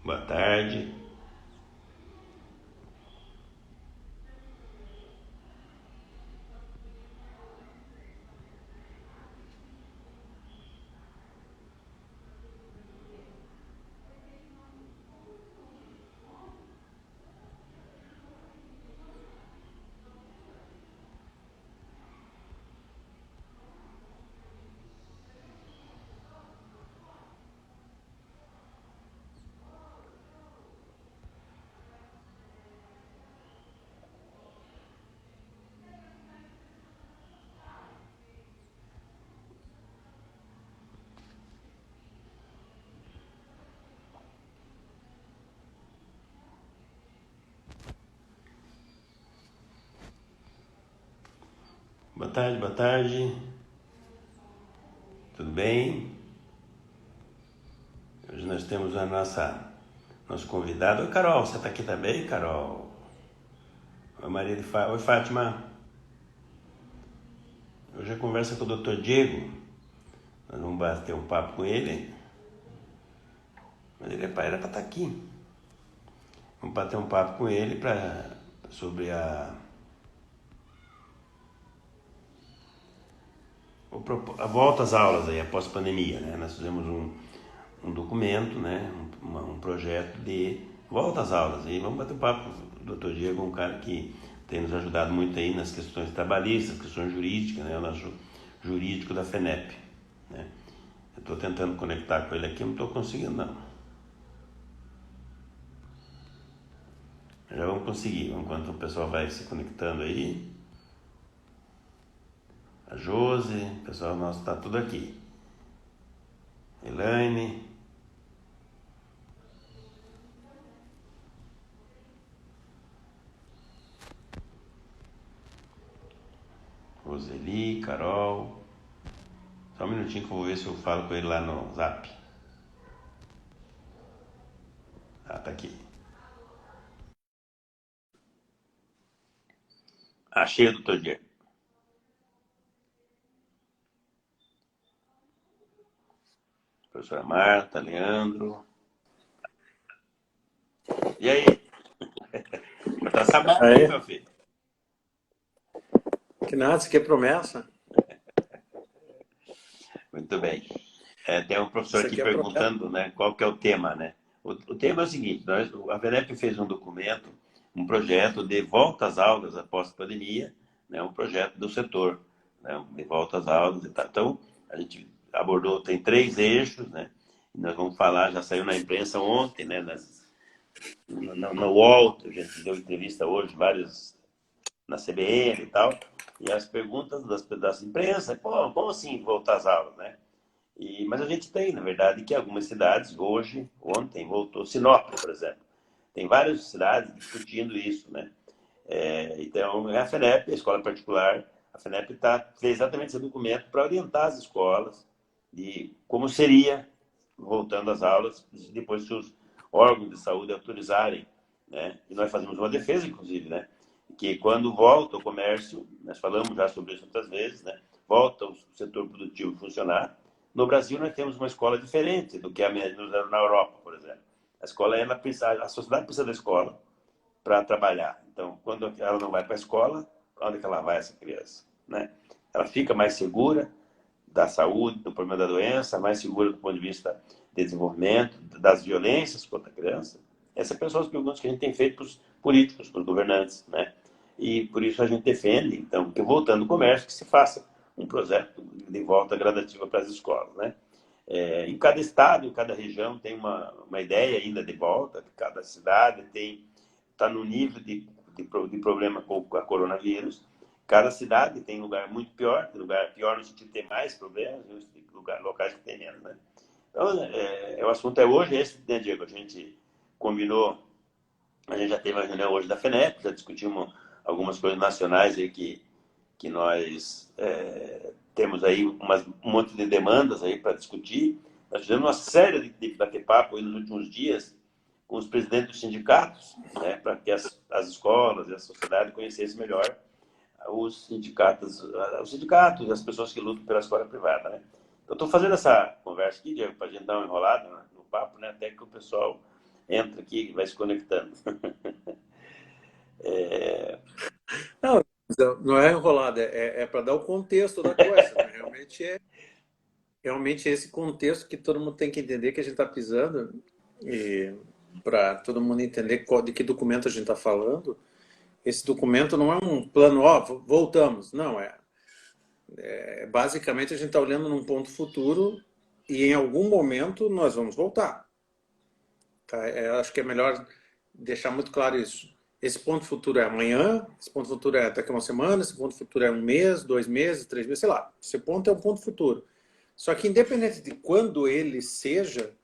Boa tarde. Boa tarde, boa tarde. Tudo bem? Hoje nós temos a nosso convidado. Oi, Carol, você está aqui também, Carol? Oi, Maria de Fátima. Oi, Fátima. Hoje a conversa com o Dr. Diego. Nós vamos bater um papo com ele. Mas ele era para estar aqui. Vamos bater um papo com ele sobre a volta às aulas aí, após a pandemia, né? Nós fizemos um documento, né? Um projeto de volta às aulas. E vamos bater um papo com o Dr. Diego, um cara que tem nos ajudado muito aí nas questões trabalhistas, questões jurídicas, né? O nosso jurídico da FENEP, né? Eu estou tentando conectar com ele aqui, não estou conseguindo não. Já vamos conseguir, enquanto o pessoal vai se conectando aí. A Josi, o pessoal nosso está tudo aqui. Elaine. Roseli, Carol. Só um minutinho que eu vou ver se eu falo com ele lá no Zap. Ah, tá aqui. Achei o doutor Diego. Professora Marta, Leandro. E aí? Mas tá sabendo aí, Aí, meu filho? que nada, isso aqui é promessa. Muito bem. Tem um professor Isso aqui aqui é promessa. perguntando, né, qual que é o tema, né? O tema é o seguinte, a VENEP fez um documento, um projeto de volta às aulas após a pandemia, né, um projeto do setor, né, de volta às aulas e tal. Então, a gente abordou, tem 3 eixos, né? E nós vamos falar, já saiu na imprensa ontem, né, no UOL, a gente deu entrevista hoje, vários na CBN e tal, e as perguntas das empresas, pô, como assim voltar às aulas, né? Mas a gente tem, na verdade, que algumas cidades hoje, ontem voltou, Sinop, por exemplo, tem várias cidades discutindo isso, né? Então, a FENEP, a escola particular, a FENEP fez exatamente esse documento para orientar as escolas de como seria voltando às aulas, depois que os órgãos de saúde autorizarem, né? E nós fazemos uma defesa, inclusive, né? Que quando volta o comércio, nós falamos já sobre isso outras vezes, né? Volta o setor produtivo funcionar. No Brasil, nós temos uma escola diferente do que na Europa, por exemplo. A escola, a sociedade precisa da escola para trabalhar. Então, quando ela não vai para a escola, onde que ela vai, essa criança, né? Ela fica mais segura da saúde, do problema da doença, mais segura do ponto de vista de desenvolvimento, das violências contra a criança. Essas são as perguntas que a gente tem feito para os políticos, para os governantes, né? E por isso a gente defende, então, que voltando ao comércio, que se faça um projeto de volta gradativa para as escolas, né? Em cada estado, em cada região tem uma ideia ainda de volta, cada cidade está no nível de problema com a coronavírus. Cada cidade tem lugar muito pior, tem lugar pior no sentido de ter mais problemas, e locais que tem menos, né? Então, o assunto é hoje esse, né, Diego? A gente combinou, a gente já teve uma reunião hoje da FENEP, já discutimos algumas coisas nacionais aí que nós temos aí um monte de demandas aí para discutir. Nós fizemos uma série de bate-papo nos últimos dias com os presidentes dos sindicatos, né, para que as escolas e a sociedade conhecessem melhor os sindicatos, as pessoas que lutam pela escola privada, né? Então, estou fazendo essa conversa aqui, Diego, para a gente dar uma enrolada no papo, né, até que o pessoal entra aqui e vai se conectando. Não, não é enrolada, é para dar o contexto da coisa, né? Realmente é esse contexto que todo mundo tem que entender que a gente está pisando, e para todo mundo entender de que documento a gente está falando. Esse documento não é um plano, ó, voltamos. Não, basicamente a gente está olhando num ponto futuro e em algum momento nós vamos voltar. Tá? Acho que é melhor deixar muito claro isso. Esse ponto futuro é amanhã, esse ponto futuro é daqui a uma semana, esse ponto futuro é um mês, 2 meses, 3 meses, sei lá. Esse ponto é um ponto futuro. Só que independente de quando ele seja,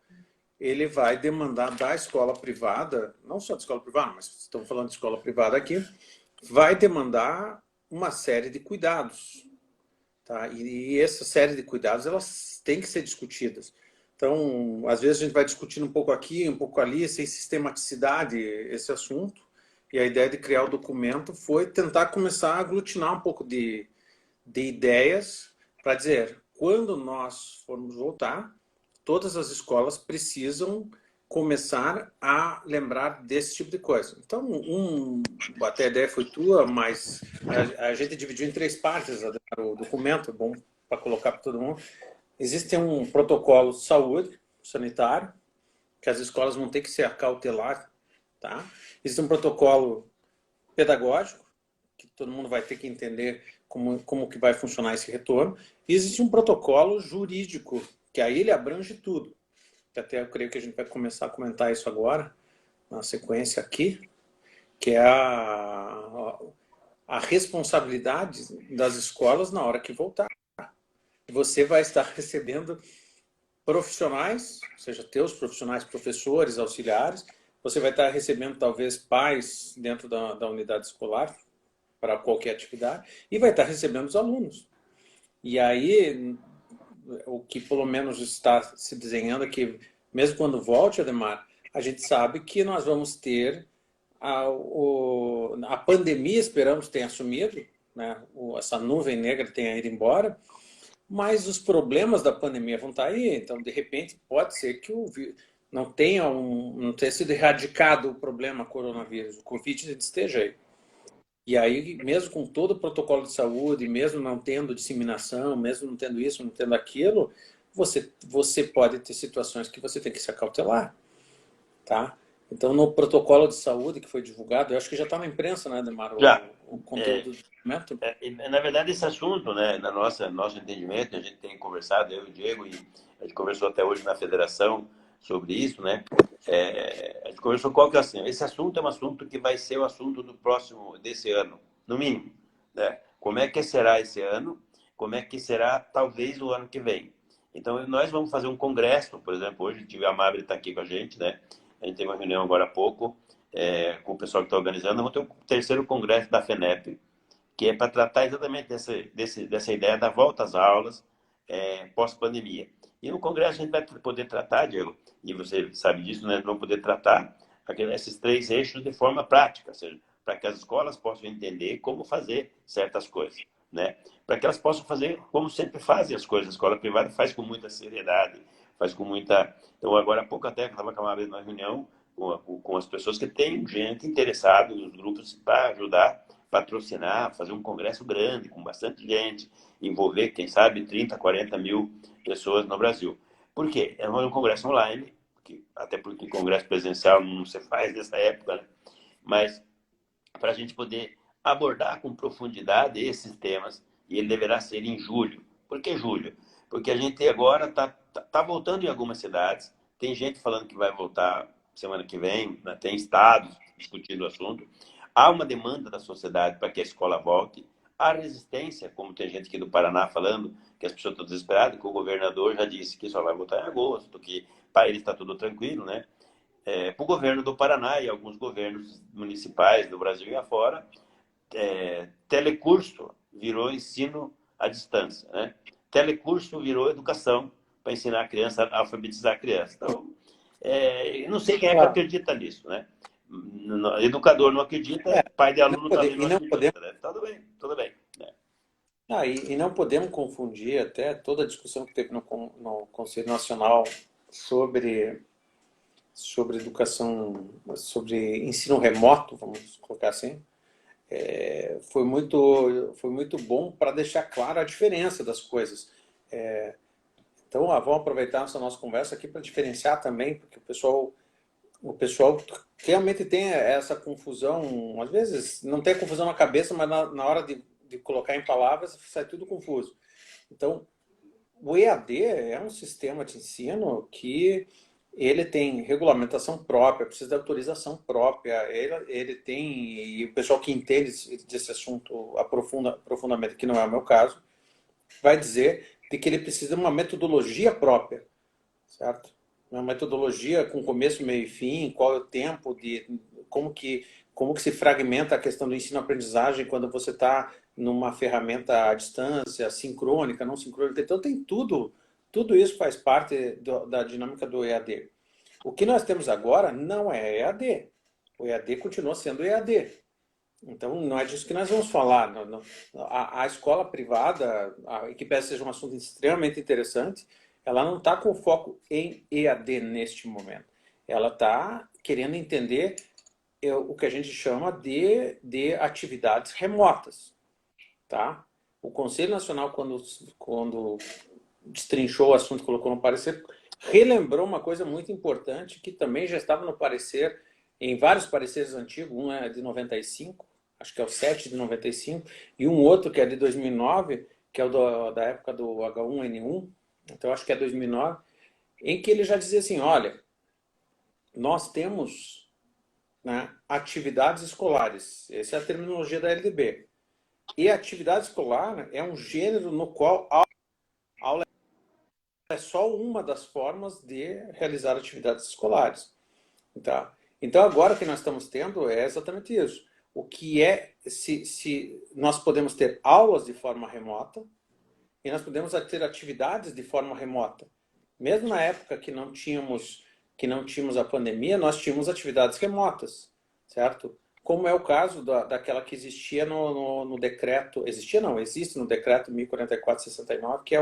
ele vai demandar da escola privada, não só da escola privada, mas estamos falando de escola privada aqui, vai demandar uma série de cuidados. Tá? E essa série de cuidados, elas têm que ser discutidas. Então, às vezes a gente vai discutindo um pouco aqui, um pouco ali, sem sistematicidade esse assunto. E a ideia de criar o documento foi tentar começar a aglutinar um pouco de ideias para dizer, quando nós formos voltar, todas as escolas precisam começar a lembrar desse tipo de coisa. Então, até a ideia foi tua, mas a gente dividiu em 3 partes o documento, é bom para colocar para todo mundo. Existe um protocolo de saúde sanitário, que as escolas vão ter que se acautelar, tá? Existe um protocolo pedagógico, que todo mundo vai ter que entender como que vai funcionar esse retorno. E existe um protocolo jurídico, que aí ele abrange tudo. Até eu creio que a gente vai começar a comentar isso agora, na sequência aqui, que é a responsabilidade das escolas na hora que voltar. Você vai estar recebendo profissionais, ou seja, teus profissionais, professores, auxiliares, você vai estar recebendo talvez pais dentro da unidade escolar para qualquer atividade e vai estar recebendo os alunos. E aí, o que pelo menos está se desenhando é que, mesmo quando volte, Ademar, a gente sabe que nós vamos ter a pandemia, esperamos tenha sumido, né? Essa nuvem negra tenha ido embora, mas os problemas da pandemia vão estar aí, então de repente pode ser que não tenha sido erradicado o problema coronavírus, o Covid esteja aí. E aí, mesmo com todo o protocolo de saúde, mesmo não tendo disseminação, mesmo não tendo isso, não tendo aquilo, você pode ter situações que você tem que se acautelar, tá? Então, no protocolo de saúde que foi divulgado, eu acho que já está na imprensa, né, Demar, Já, o conteúdo do documento. na verdade, esse assunto, né, nosso entendimento, a gente tem conversado, eu e o Diego, e a gente conversou até hoje na federação sobre isso, né? A gente conversou qual que é assim, esse assunto é um assunto que vai ser o assunto desse ano, no mínimo, né? Como é que será esse ano? Como é que será talvez o ano que vem? Então, nós vamos fazer um congresso, por exemplo, hoje a Mabri está aqui com a gente, né? A gente teve uma reunião agora há pouco com o pessoal que está organizando, vamos ter o terceiro congresso da FENEP, que é para tratar exatamente dessa ideia da volta às aulas pós-pandemia. E no Congresso a gente vai poder tratar, Diego, e você sabe disso, né? Vamos poder tratar esses 3 eixos de forma prática, ou seja, para que as escolas possam entender como fazer certas coisas, né? Para que elas possam fazer como sempre fazem as coisas. A escola privada faz com muita seriedade, faz com muita... Então, agora há pouco até, estava com uma vez numa reunião com as pessoas que têm gente interessada nos grupos para ajudar patrocinar, fazer um congresso grande, com bastante gente, envolver, quem sabe, 30, 40 mil pessoas no Brasil. Por quê? É um congresso online, até porque congresso presencial não se faz nessa época, né? Mas para a gente poder abordar com profundidade esses temas, e ele deverá ser em julho. Por que julho? Porque a gente agora está voltando em algumas cidades, tem gente falando que vai voltar semana que vem, né? Tem estados discutindo o assunto. Há uma demanda da sociedade para que a escola volte. Há resistência, como tem gente aqui do Paraná falando que as pessoas estão desesperadas, que o governador já disse que só vai votar em agosto, que para ele está tudo tranquilo, né? Para o governo do Paraná e alguns governos municipais do Brasil e afora, telecurso virou ensino à distância, né? Telecurso virou educação para ensinar a criança, a alfabetizar a criança. Então, eu não sei quem é que Claro. acredita nisso, né? Educador não acredita, pai de aluno também não E não podemos, acredita, né? Tudo bem. Né? e não podemos confundir até toda a discussão que teve no Conselho Nacional sobre sobre educação, sobre ensino remoto, vamos colocar assim, foi muito bom para deixar clara a diferença das coisas. Então, vamos aproveitar essa nossa conversa aqui para diferenciar também, porque o pessoal realmente tem essa confusão, às vezes não tem confusão na cabeça, mas na hora de colocar em palavras sai tudo confuso. Então, o EAD é um sistema de ensino que ele tem regulamentação própria, precisa de autorização própria, ele tem, e o pessoal que entende desse assunto profundamente, que não é o meu caso, vai dizer de que ele precisa de uma metodologia própria, certo? Uma metodologia com começo, meio e fim, qual é o tempo, como que se fragmenta a questão do ensino-aprendizagem quando você está numa ferramenta à distância, sincrônica, não sincrônica. Então tem tudo isso faz parte da dinâmica do EAD. O que nós temos agora não é EAD. O EAD continua sendo EAD. Então, não é disso que nós vamos falar. A escola privada, que parece seja um assunto extremamente interessante, ela não está com foco em EAD neste momento. Ela está querendo entender o que a gente chama de atividades remotas. Tá? O Conselho Nacional, quando destrinchou o assunto, colocou no parecer, relembrou uma coisa muito importante que também já estava no parecer, em vários pareceres antigos, um é de 95, acho que é o 7 de 95, e um outro que é de 2009, que é o da época do H1N1, então acho que é 2009, em que ele já dizia assim, olha, nós temos, né, atividades escolares, essa é a terminologia da LDB, e a atividade escolar é um gênero no qual a aula é só uma das formas de realizar atividades escolares. Tá? Então, agora que nós estamos tendo é exatamente isso. O que é, se nós podemos ter aulas de forma remota e nós podemos ter atividades de forma remota. Mesmo na época que não tínhamos a pandemia, nós tínhamos atividades remotas, certo? Como é o caso daquela que existia no decreto, existia não, existe no decreto 1044/69, que é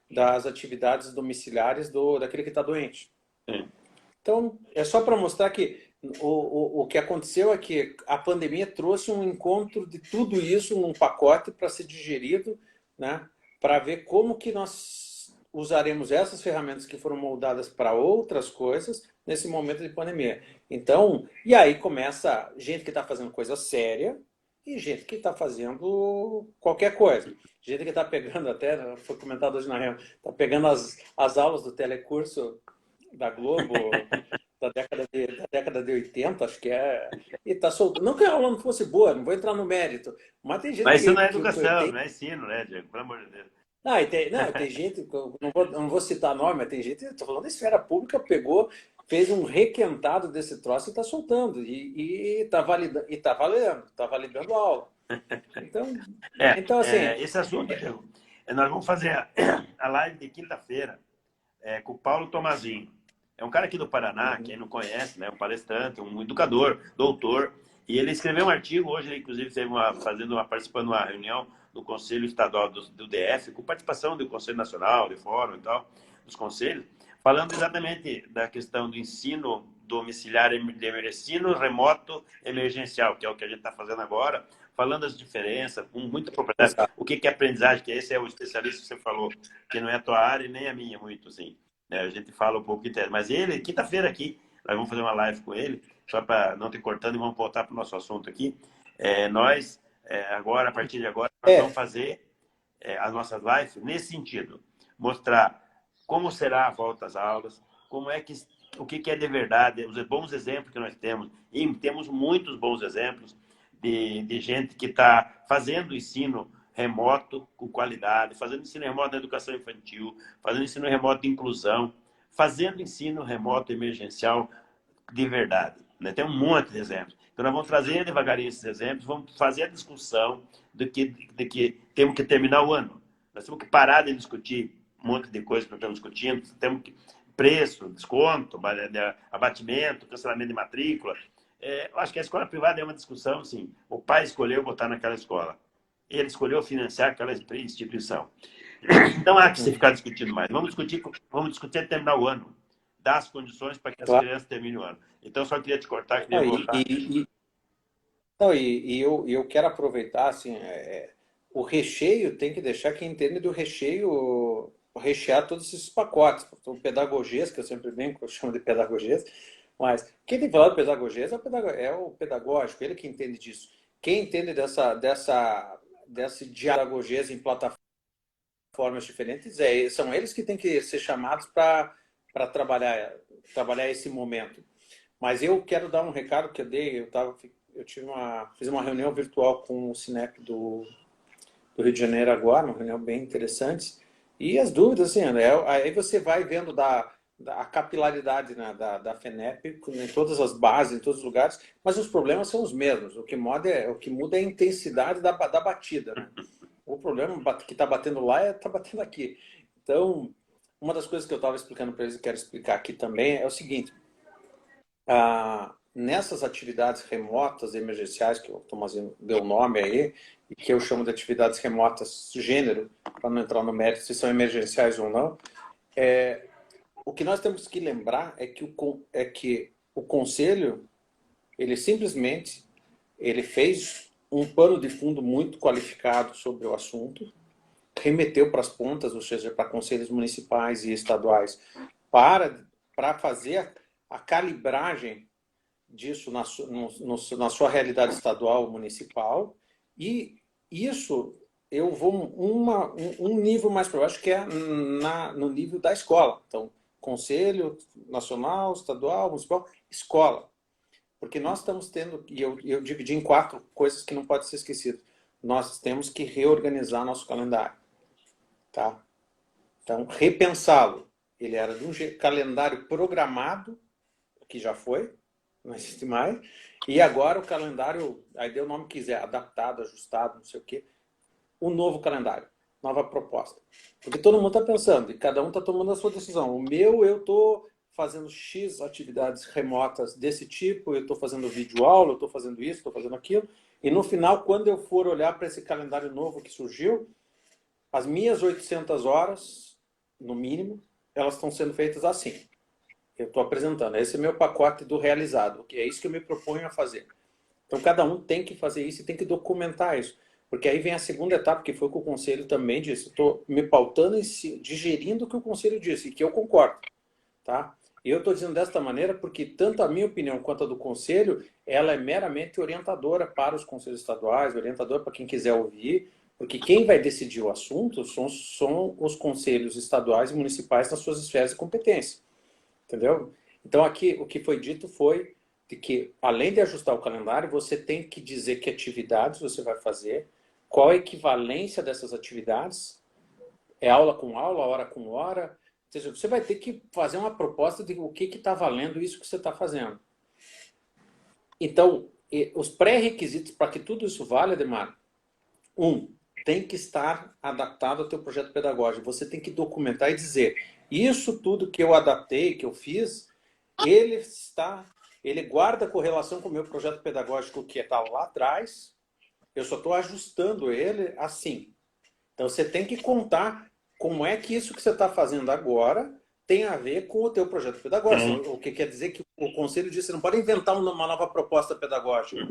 das atividades domiciliares daquele que está doente. Sim. Então, é só para mostrar que o que aconteceu é que a pandemia trouxe um encontro de tudo isso num pacote para ser digerido, né? Para ver como que nós usaremos essas ferramentas que foram moldadas para outras coisas nesse momento de pandemia. Então, e aí começa gente que está fazendo coisa séria e gente que está fazendo qualquer coisa. Gente que está pegando, até foi comentado hoje na reunião, está pegando as aulas do telecurso da Globo da década de 80, acho que é, e tá soltando. Não que a aula não fosse boa, não vou entrar no mérito, mas tem gente Mas isso que, não é que educação, tem. não é ensino, né, Diego? Pelo amor de Deus. Não, tem gente, que eu não vou citar nome, mas tem gente, estou falando da esfera pública, pegou, fez um requentado desse troço e está soltando, e está validando, está validando a aula. Então assim, Esse assunto, Diego, nós vamos fazer a live de quinta-feira com o Paulo Tomazinho. É um cara aqui do Paraná, quem não conhece, né? Um palestrante, um educador, doutor. E ele escreveu um artigo, hoje ele inclusive esteve participando de uma reunião do Conselho Estadual do DF, com participação do Conselho Nacional, de Fórum e tal, dos conselhos, falando exatamente da questão do ensino domiciliar, ensino remoto emergencial, que é o que a gente está fazendo agora, falando as diferenças, com muita propriedade. O que é aprendizagem, que esse é o especialista que você falou, que não é a tua área e nem a minha muito, assim. A gente fala um pouco de tese. Mas ele, quinta-feira aqui, nós vamos fazer uma live com ele, só para não te cortando, e vamos voltar para o nosso assunto aqui. Nós, agora, a partir de agora, nós vamos fazer as nossas lives nesse sentido. Mostrar como será a volta às aulas, o que é de verdade, os bons exemplos que nós temos. E temos muitos bons exemplos de gente que está fazendo ensino remoto com qualidade, fazendo ensino remoto na educação infantil, fazendo ensino remoto de inclusão, fazendo ensino remoto emergencial de verdade. Né? Tem um monte de exemplos. Então, nós vamos trazer devagarinho esses exemplos, vamos fazer a discussão de que temos que terminar o ano. Nós temos que parar de discutir um monte de coisas que nós estamos discutindo, temos que preço, desconto, abatimento, cancelamento de matrícula. Eu acho que a escola privada é uma discussão, assim, o pai escolheu botar naquela escola. Ele escolheu financiar aquela instituição. Então, há que se ficar discutindo mais. Vamos discutir até terminar o ano. dar as condições para que as Claro. crianças terminem o ano. Então, só queria te cortar, queria Não, voltar. não, eu quero aproveitar, assim, o recheio tem que deixar quem entende do recheio rechear todos esses pacotes. Então, pedagogias, que eu sempre brinco, eu chamo de pedagogias, mas quem tem que falar de pedagogias é o pedagógico, ele que entende disso. Quem entende dessa pedagogias em plataformas diferentes, são eles que têm que ser chamados para trabalhar esse momento. Mas eu quero dar um recado que eu dei, fiz uma reunião virtual com o Cinep do Rio de Janeiro agora, uma reunião bem interessante, e as dúvidas, assim, né, aí você vai vendo a capilaridade, né, da FENEP em todas as bases, em todos os lugares, mas os problemas são os mesmos, o que muda é a intensidade da batida, né? O problema que está batendo lá está batendo aqui. Então, uma das coisas que eu estava explicando para eles e quero explicar aqui também é o seguinte, nessas atividades remotas emergenciais, que o Tomazinho deu nome aí, e que eu chamo de atividades remotas gênero, para não entrar no mérito se são emergenciais ou não, o que nós temos que lembrar é que o Conselho, ele simplesmente fez um pano de fundo muito qualificado sobre o assunto, remeteu para as pontas, ou seja, para conselhos municipais e estaduais, para fazer a calibragem disso na sua realidade estadual, municipal, e isso eu vou um nível mais para baixo, que é no nível da escola. Então, Conselho Nacional, Estadual, Municipal, escola. Porque nós estamos tendo, e eu dividi em 4 coisas que não podem ser esquecidas. Nós temos que reorganizar nosso calendário. Tá? Então, repensá-lo. Ele era de um calendário programado, que já foi, não existe mais, e agora o calendário, aí deu o nome que quiser, adaptado, ajustado, não sei o quê, um novo calendário, nova proposta. Porque todo mundo está pensando, e cada um está tomando a sua decisão. O meu, eu estou fazendo X atividades remotas desse tipo, eu estou fazendo vídeo aula, eu estou fazendo isso, estou fazendo aquilo, e no final, quando eu for olhar para esse calendário novo que surgiu, as minhas 800 horas, no mínimo, elas estão sendo feitas assim. Eu estou apresentando. Esse é meu pacote do realizado, que é isso que eu me proponho a fazer. Então, cada um tem que fazer isso e tem que documentar isso. Porque aí vem a segunda etapa, que foi o que o Conselho também disse. Estou me pautando e digerindo o que o Conselho disse, e que eu concordo. Tá? E eu estou dizendo desta maneira porque tanto a minha opinião quanto a do Conselho, ela é meramente orientadora para os conselhos estaduais, orientadora para quem quiser ouvir, porque quem vai decidir o assunto são os conselhos estaduais e municipais nas suas esferas de competência. Entendeu? Então, aqui, o que foi dito foi de que, além de ajustar o calendário, você tem que dizer que atividades você vai fazer, qual a equivalência dessas atividades, é aula com aula, hora com hora. Ou seja, você vai ter que fazer uma proposta de o que está valendo isso que você está fazendo. Então, os pré-requisitos para que tudo isso valha, Ademar, tem que estar adaptado ao teu projeto pedagógico. Você tem que documentar e dizer, isso tudo que eu adaptei, que eu fiz, ele guarda correlação com o meu projeto pedagógico que estava lá atrás, eu só estou ajustando ele assim. Então você tem que contar como é que isso que você está fazendo agora tem a ver com o teu projeto pedagógico. O que quer dizer que o Conselho diz que você não pode inventar uma nova proposta pedagógica.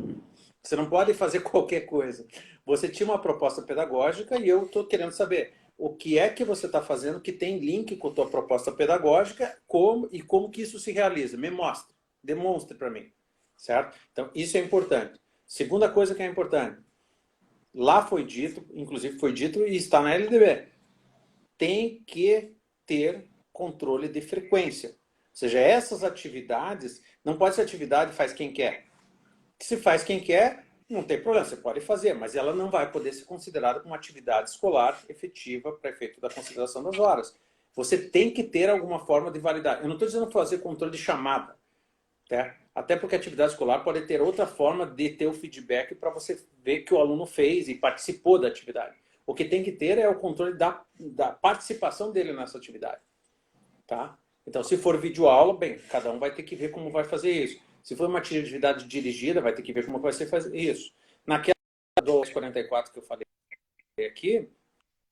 Você não pode fazer qualquer coisa. Você tinha uma proposta pedagógica e eu estou querendo saber o que é que você está fazendo que tem link com a tua proposta pedagógica como que isso se realiza. Me mostre, demonstre para mim. Certo? Então, isso é importante. Segunda coisa que é importante. Lá foi dito, inclusive foi dito e está na LDB. Tem que ter controle de frequência. Ou seja, essas atividades, não pode ser atividade faz quem quer. Se faz quem quer, não tem problema, você pode fazer, mas ela não vai poder ser considerada como atividade escolar efetiva para efeito da consideração das horas. Você tem que ter alguma forma de validar. Eu não estou dizendo fazer controle de chamada, tá? Até porque a atividade escolar pode ter outra forma de ter o feedback para você ver que o aluno fez e participou da atividade. O que tem que ter é o controle da participação dele nessa atividade. Tá? Então, se for videoaula, bem, cada um vai ter que ver como vai fazer isso. Se for uma atividade dirigida, vai ter que ver como vai ser fazer isso. Naquela 244 que eu falei aqui,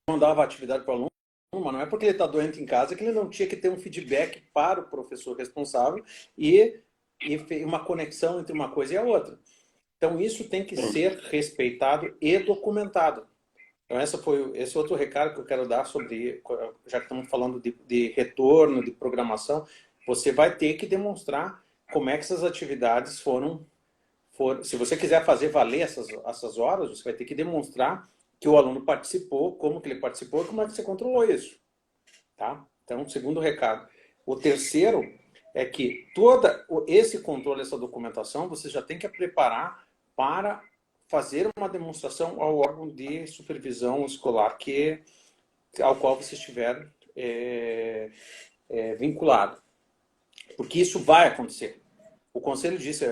mandava a atividade para o aluno, mas não é porque ele está doente em casa que ele não tinha que ter um feedback para o professor responsável e uma conexão entre uma coisa e a outra. Então, isso tem que ser respeitado e documentado. Então, esse outro recado que eu quero dar sobre, já que estamos falando de retorno, de programação, você vai ter que demonstrar como é que essas atividades foram. Se você quiser fazer valer essas horas, você vai ter que demonstrar que o aluno participou, como que ele participou e como é que você controlou isso. Tá? Então, segundo recado. O terceiro é que todo esse controle, essa documentação, você já tem que preparar para fazer uma demonstração ao órgão de supervisão escolar ao qual você estiver vinculado. Porque isso vai acontecer. O conselho disse,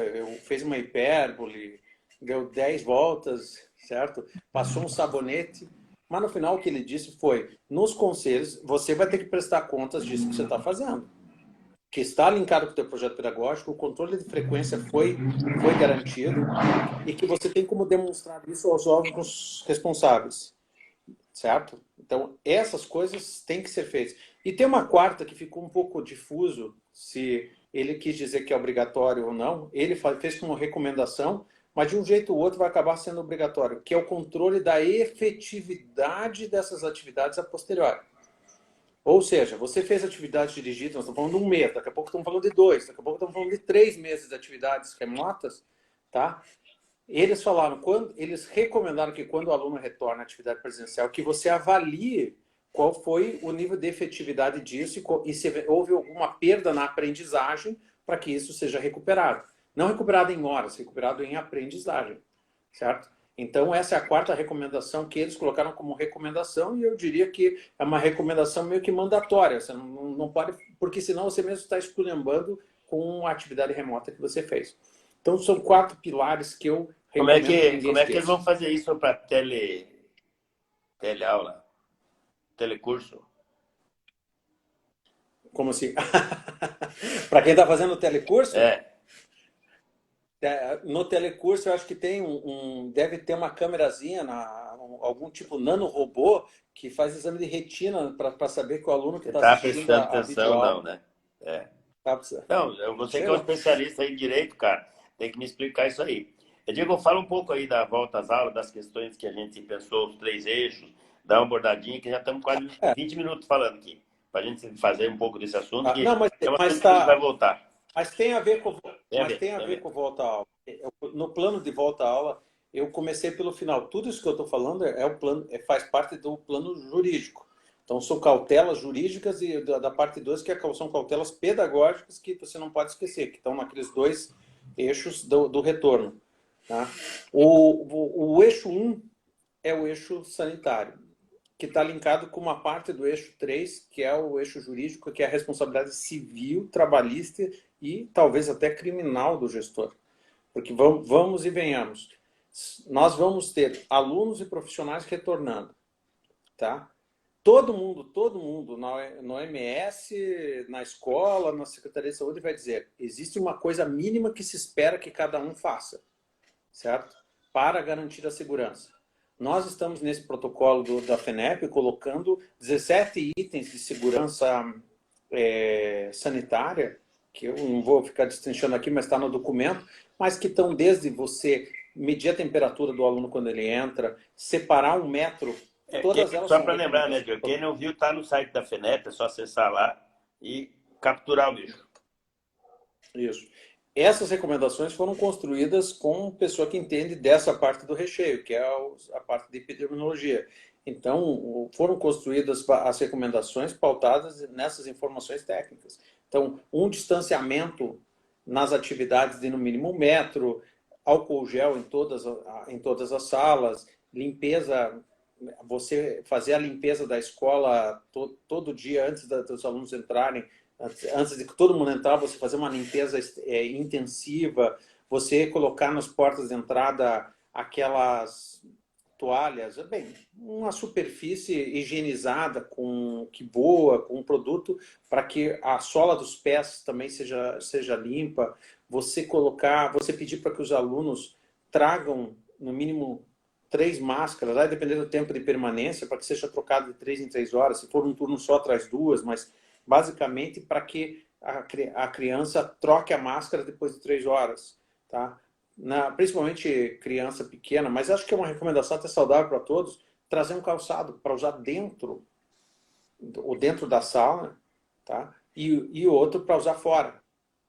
fez uma hipérbole, deu 10 voltas, certo? Passou um sabonete, mas no final o que ele disse foi, nos conselhos, você vai ter que prestar contas disso que você está fazendo. Que está linkado com o teu projeto pedagógico, o controle de frequência foi garantido e que você tem como demonstrar isso aos órgãos responsáveis, certo? Então, essas coisas têm que ser feitas. E tem uma quarta que ficou um pouco difuso, se ele quis dizer que é obrigatório ou não. Ele fez como recomendação, mas de um jeito ou outro vai acabar sendo obrigatório, que é o controle da efetividade dessas atividades a posteriori. Ou seja, você fez atividades dirigidas, nós estamos falando de 1 mês, daqui a pouco estamos falando de 2, daqui a pouco estamos falando de 3 meses de atividades remotas, tá? Eles falaram, eles recomendaram que quando o aluno retorna à atividade presencial, que você avalie qual foi o nível de efetividade disso e se houve alguma perda na aprendizagem para que isso seja recuperado. Não recuperado em horas, recuperado em aprendizagem, certo? Então, essa é a quarta recomendação que eles colocaram como recomendação e eu diria que é uma recomendação meio que mandatória. Você não pode, porque senão você mesmo está esculhambando com a atividade remota que você fez. Então, são 4 pilares que eu recomendo que ninguém Como é que eles vão fazer isso para teleaula, telecurso? Como assim? Para quem está fazendo o telecurso? No telecurso, eu acho que tem deve ter uma câmerazinha, algum tipo nanorobô que faz exame de retina para saber que o aluno que está Tá assistindo prestando a atenção, não, videoaula. né? Tá, Não, você que é um especialista em direito, cara, tem que me explicar isso aí. Diego, fala um pouco aí da volta às aulas, das questões que a gente pensou, os 3 eixos, dá uma abordadinha, que já estamos quase 20 minutos falando aqui, para a gente fazer um pouco desse assunto, que não, é um assunto que a gente vai voltar. Mas tem a ver com, Tem a ver. com volta à aula. No plano de volta à aula, eu comecei pelo final. Tudo isso que eu estou falando o plano, faz parte do plano jurídico. Então, são cautelas jurídicas e da parte 2, são cautelas pedagógicas que você não pode esquecer, que estão naqueles 2 eixos do retorno. Tá? O eixo 1 é o eixo sanitário, que está linkado com uma parte do eixo 3, que é o eixo jurídico, que é a responsabilidade civil, trabalhista e talvez até criminal do gestor. Porque vamos e venhamos. Nós vamos ter alunos e profissionais retornando. Tá? Todo mundo no OMS, na escola, na Secretaria de Saúde vai dizer, existe uma coisa mínima que se espera que cada um faça, certo? Para garantir a segurança. Nós estamos nesse protocolo da FENEP colocando 17 itens de segurança sanitária, que eu não vou ficar destrinchando aqui, mas está no documento, mas que estão desde você medir a temperatura do aluno quando ele entra, separar 1 metro, todas elas só para lembrar, né, Diogo? Quem não viu, está no site da FENEP, é só acessar lá e capturar o vídeo. Isso. Essas recomendações foram construídas com pessoa que entende dessa parte do recheio, que é a parte de epidemiologia. Então, foram construídas as recomendações pautadas nessas informações técnicas. Então, um distanciamento nas atividades de no mínimo 1 metro, álcool gel em todas as salas, limpeza, você fazer a limpeza da escola todo dia antes dos alunos entrarem, antes de que todo mundo entrar, você fazer uma limpeza intensiva, você colocar nas portas de entrada aquelas toalhas, bem, uma superfície higienizada que boa, com um produto para que a sola dos pés também seja limpa, você pedir para que os alunos tragam no mínimo 3 máscaras, vai depender do tempo de permanência, para que seja trocado de 3 em 3 horas. Se for um turno só, traz 2, mas basicamente para que a criança troque a máscara depois de 3 horas. Tá? Principalmente criança pequena, mas acho que é uma recomendação até saudável para todos, trazer um calçado para usar dentro da sala, tá? E outro para usar fora.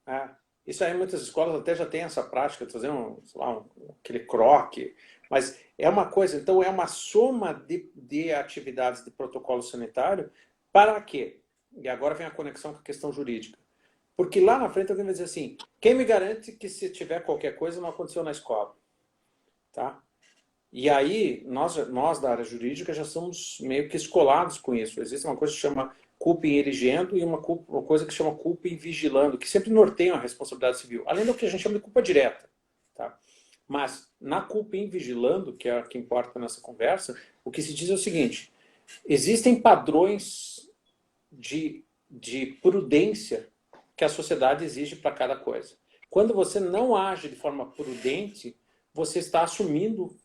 Né? Isso aí muitas escolas até já têm essa prática, trazer sei lá, aquele croque, mas é uma coisa, então é uma soma de atividades de protocolo sanitário para quê? E agora vem a conexão com a questão jurídica. Porque lá na frente alguém vai dizer assim, quem me garante que se tiver qualquer coisa não aconteceu na escola? Tá? E aí, nós da área jurídica já somos meio que escolados com isso. Existe uma coisa que chama culpa em erigendo e uma coisa que chama culpa em vigilando, que sempre norteiam a responsabilidade civil, além do que a gente chama de culpa direta. Tá? Mas na culpa em vigilando, que é o que importa nessa conversa, o que se diz é o seguinte, existem padrões de prudência que a sociedade exige para cada coisa. Quando você não age de forma prudente, você está assumindo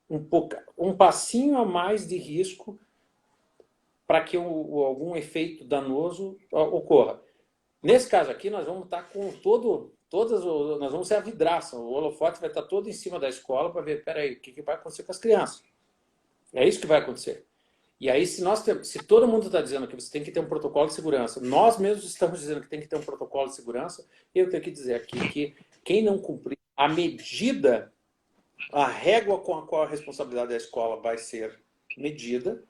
um passinho a mais de risco para que algum efeito danoso ocorra. Nesse caso aqui, nós vamos estar com nós vamos ser a vidraça, o holofote vai estar todo em cima da escola para ver, peraí, o que vai acontecer com as crianças? É isso que vai acontecer. E aí, se todo mundo está dizendo que você tem que ter um protocolo de segurança, nós mesmos estamos dizendo que tem que ter um protocolo de segurança, eu tenho que dizer aqui que quem não cumprir a medida, a régua com a qual a responsabilidade da escola vai ser medida,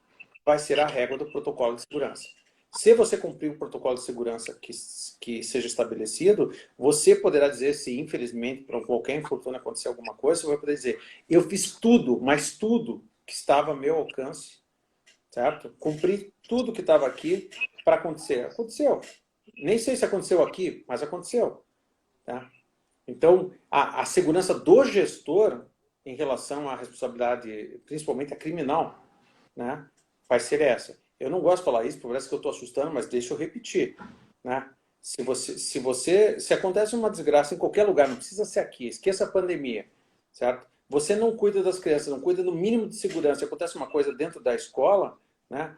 vai ser a régua do protocolo de segurança. Se você cumprir o protocolo de segurança que seja estabelecido, você poderá dizer, se infelizmente por qualquer infortúnio acontecer alguma coisa, você vai poder dizer, eu fiz tudo, mas tudo que estava ao meu alcance, certo? Cumpri tudo que estava aqui para acontecer. Aconteceu. Nem sei se aconteceu aqui, mas aconteceu. Tá? Então, a segurança do gestor em relação à responsabilidade, principalmente a criminal, né, vai ser essa. Eu não gosto de falar isso, parece que eu estou assustando, mas deixa eu repetir. Né? Se acontece uma desgraça em qualquer lugar, não precisa ser aqui, esqueça a pandemia, certo? Você não cuida das crianças, não cuida do mínimo de segurança, se acontece uma coisa dentro da escola, né,